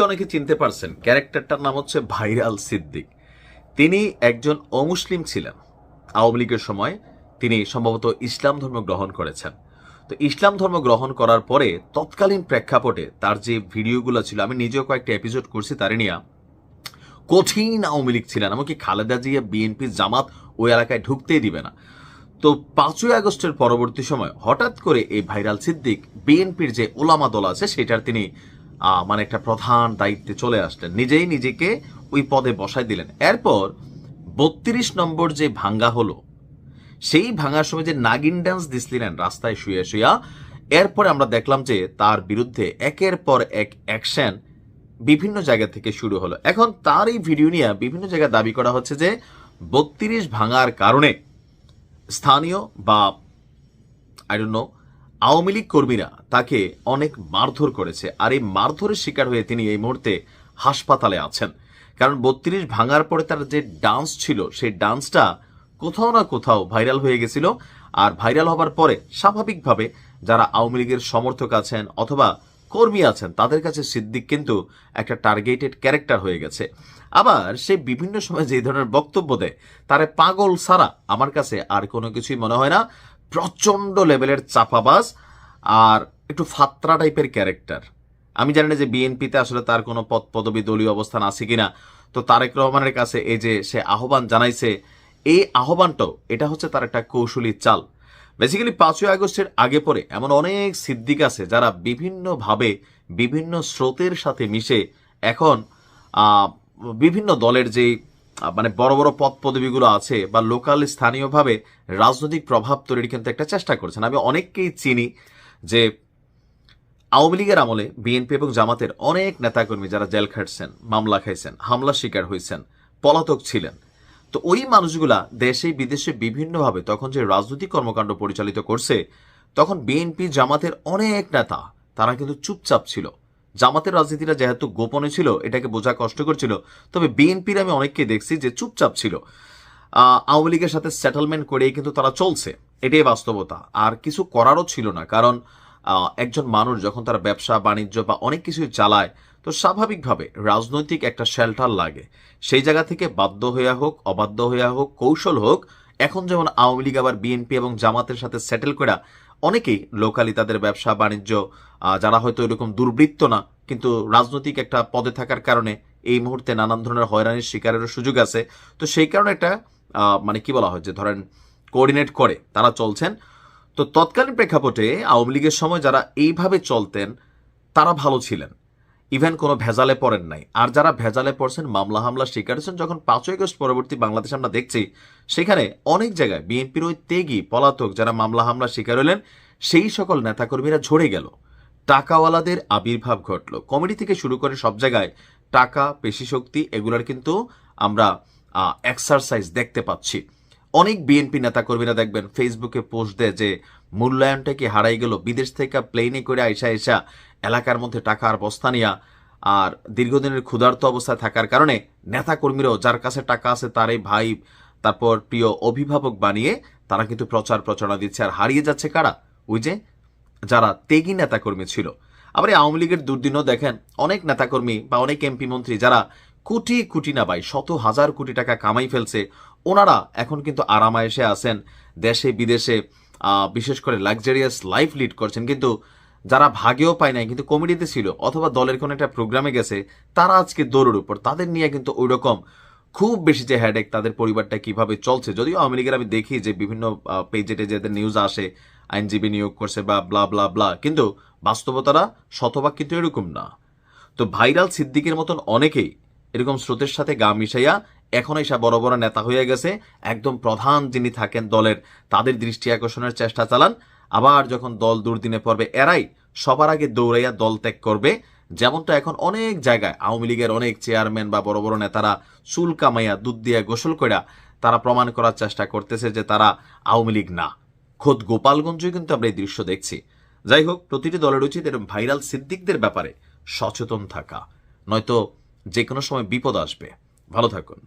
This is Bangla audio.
নিশ্চয়ই অনেকে চিনতে পারছেন, ক্যারেক্টারটার নাম হচ্ছে ভাইরাল সিদ্দিক। তিনি একজন অমুসলিম ছিলেন। আওয়ামী লীগের সময় তিনি সম্ভবত ইসলাম ধর্ম গ্রহণ করেছেন। তো ইসলাম ধর্ম গ্রহণ করার পরে তৎকালীন প্রেক্ষাপটে তার যে ভিডিওগুলো ছিল, আমি নিজেও কয়েকটা এপিসোড করছি তারে নিয়ে, কঠিন আওয়ামী লীগ ছিলেন। এমনকি খালেদা জিয়া, বিএনপি, জামাত ওই এলাকায় ঢুকতেই দিবে না। তো 5ই আগস্টের পরবর্তী সময় হঠাৎ করে এই ভাইরাল সিদ্দিক বিএনপির যে ওলামা দল আছে সেটার তিনি মানে একটা প্রধান দায়িত্বে চলে আসলেন, নিজেই নিজেকে ওই পদে বসাই দিলেন। এরপর 32 নম্বর যে ভাঙ্গা হলো, সেই ভাঙার সময় যে নাগিন ডান্স দিছিলেন রাস্তায় শুয়ে শুয়া, এরপরে আমরা দেখলাম যে তার বিরুদ্ধে একের পর এক অ্যাকশন বিভিন্ন জায়গা থেকে শুরু হলো। এখন তার এই ভিডিও নিয়ে বিভিন্ন জায়গায় দাবি করা হচ্ছে যে 32 ভাঙার কারণে স্থানীয় বা I don't know Awami League কর্মীরা তাকে অনেক মারধর করেছে, আর এই মারধরের শিকার হয়ে তিনি এই মুহূর্তে হাসপাতালে আছেন। কারণ 32 ভাঙার পরে তার যে ডান্স ছিল সেই ডান্সটা কোথাও না কোথাও ভাইরাল হয়ে গেছিল। আর ভাইরাল হবার পরে স্বাভাবিকভাবে যারা আওয়ামী লীগের সমর্থক আছেন অথবা কর্মী আছেন তাদের কাছে সিদ্দিক কিন্তু একটা টার্গেটেড ক্যারেক্টার হয়ে গেছে। আবার সে বিভিন্ন সময় যে ধরনের বক্তব্য দেয়, তারে পাগল ছাড়া আমার কাছে আর কোনো কিছুই মনে হয় না। প্রচন্ড লেভেলের চাপাবাজ আর একটু ফাত্রা টাইপের ক্যারেক্টার। আমি জানি না যে বিএনপিতে আসলে তার কোনো পদ পদবি দলীয় অবস্থান আছে কিনা। তো তারেক রহমানের কাছে এই যে সে আহ্বান জানাইছে, এই আহ্বানটাও এটা হচ্ছে তার একটা কৌশলী চাল। বেসিক্যালি 5ই আগস্টের আগে পরে এমন অনেক সিদ্দিক আছে যারা বিভিন্নভাবে বিভিন্ন স্রোতের সাথে মিশে এখন বিভিন্ন দলের যে মানে বড় বড় পদ পদবিগুলো আছে বা লোকাল স্থানীয়ভাবে রাজনৈতিক প্রভাব তৈরির কিন্তু একটা চেষ্টা করছেন। আমি অনেককেই চিনি যে আওয়ামী লীগের আমলে বিএনপি এবং জামাতের অনেক নেতাকর্মী যারা জেল খাটছেন, মামলা খাইছেন, হামলা শিকার হয়েছেন, পলাতক ছিলেন। তো ওই মানুষগুলা দেশে বিদেশে বিভিন্নভাবে তখন যে রাজনৈতিক কর্মকাণ্ড পরিচালিত করছে, তখন বিএনপি জামাতের অনেক নেতা তারা কিন্তু চুপচাপ ছিল। জামাতের রাজনীতিটা যেহেতু গোপনে ছিল এটাকে বোঝা কষ্টকর ছিল, তবে বিএনপির আমি অনেককে দেখছি যে চুপচাপ ছিল। আওয়ামী লীগের সাথে সেটেলমেন্ট করেই কিন্তু তারা চলছে, এটাই বাস্তবতা। আর কিছু করারও ছিল না, কারণ একজন মানুষ যখন তার ব্যবসা বাণিজ্য বা অনেক কিছুই চালায়, তো স্বাভাবিকভাবে রাজনৈতিক একটা শেল্টার লাগে। সেই জায়গা থেকে বাধ্য হইয়া হোক, অবাধ্য হইয়া হোক, কৌশল হোক, এখন যেমন আওয়ামী লীগ আবার বিএনপি এবং জামাতের সাথে সেটেল করা অনেকেই লোকালি তাদের ব্যবসা বাণিজ্য, যারা হয়তো এরকম দুর্বৃত্ত না কিন্তু রাজনৈতিক একটা পদে থাকার কারণে এই মুহূর্তে নানান ধরনের হয়রানির শিকারেরও সুযোগ আছে। তো সেই কারণে একটা মানে কি বলা হয় যে ধরেন কোঅর্ডিনেট করে তারা চলছেন। তো তৎকালীন প্রেক্ষাপটে আওয়ামী লীগের সময় যারা এইভাবে চলতেন তারা ভালো ছিলেন, ইভেন কোনো ভেজালে পড়েন নাই। আর যারা ভেজালে পড়ছেন, মামলা হামলা শিকার হয়েছেন, যখন 5ই আগস্ট পরবর্তী বাংলাদেশ আমরা দেখছি, সেখানে অনেক জায়গায় বিএনপির ওই তেগি পলাতক যারা মামলা হামলা শিকার হলেন, সেই সকল নেতাকর্মীরা ঝরে গেল। টাকাওয়ালাদের আবির্ভাব ঘটল। কমিটি থেকে শুরু করে সব জায়গায় টাকা, পেশি শক্তি এগুলার কিন্তু আমরা এক্সারসাইজ দেখতে পাচ্ছি। অনেক বিএনপি নেতাকর্মীরা দেখবেন ফেসবুকে পোস্ট দেয় যে মূল্যায়নটা কি হারাই গেল, বিদেশ থেকে প্লেনে করে আইসা এলাকার মধ্যে টাকার বস্তা নিয়া, আর দীর্ঘদিনের ক্ষুধার্ত অবস্থায় থাকার কারণে নেতাকর্মীরাও যার কাছে টাকা আছে তারই ভাই, তারপর প্রিয় অভিভাবক বানিয়ে তারা কিন্তু প্রচার প্রচারণা দিচ্ছে। আর হারিয়ে যাচ্ছে কারা? ওই যে যারা তেগি নেতাকর্মী ছিল। আবার এই আওয়ামী লীগের দুর্দিনও দেখেন, অনেক নেতাকর্মী বা অনেক এমপি মন্ত্রী যারা কোটি কোটি না ভাই 100,000 কোটি টাকা কামাই ফেলছে, ওনারা এখন কিন্তু আরামায়েশে আছেন, দেশে বিদেশে বিশেষ করে লাক্সারিয়াস লাইফ লিড করছেন। কিন্তু যারা ভাগেও পায় নাই কিন্তু কমিটিতে ছিল অথবা দলের কোনো একটা প্রোগ্রামে গেছে, তারা আজকে দৌড়ের উপর, তাদের নিয়ে কিন্তু ওই রকম খুব বেশি যে হেডেক তাদের পরিবারটা কিভাবে চলছে। যদিও আওয়ামী লীগের আমি দেখি যে বিভিন্ন পেজে টেজে নিউজ আসে আইনজীবী নিয়োগ করছে বা ব্লা ব্লা ব্লা, কিন্তু বাস্তবতারা শতভাগ কিন্তু এরকম না। তো ভাইরাল সিদ্দিকের মতন অনেকেই এরকম স্রোতের সাথে গা মিশাইয়া এখন এসা বড় বড় নেতা হয়ে গেছে, একদম প্রধান যিনি থাকেন দলের তাদের দৃষ্টি আকর্ষণের চেষ্টা চালান। আবার যখন দল দুর্দিনে পড়বে এরাই সবার আগে দৌড়াইয়া দল ত্যাগ করবে। যেমনটা এখন অনেক জায়গায় আওয়ামী লীগের অনেক চেয়ারম্যান বা বড় বড় নেতারা চুল কামাইয়া দুধ দিয়া গোসল কইরা তারা প্রমাণ করার চেষ্টা করতেছে যে তারা আওয়ামী লীগ না। খোদ গোপালগঞ্জে কিন্তু আমরা এই দৃশ্য দেখছি। যাই হোক, প্রতিটি দলের উচিত এরকম ভাইরাল সিদ্দিকদের ব্যাপারে সচেতন থাকা, নয়তো যে কোনো সময় বিপদ আসবে। ভালো থাকুন।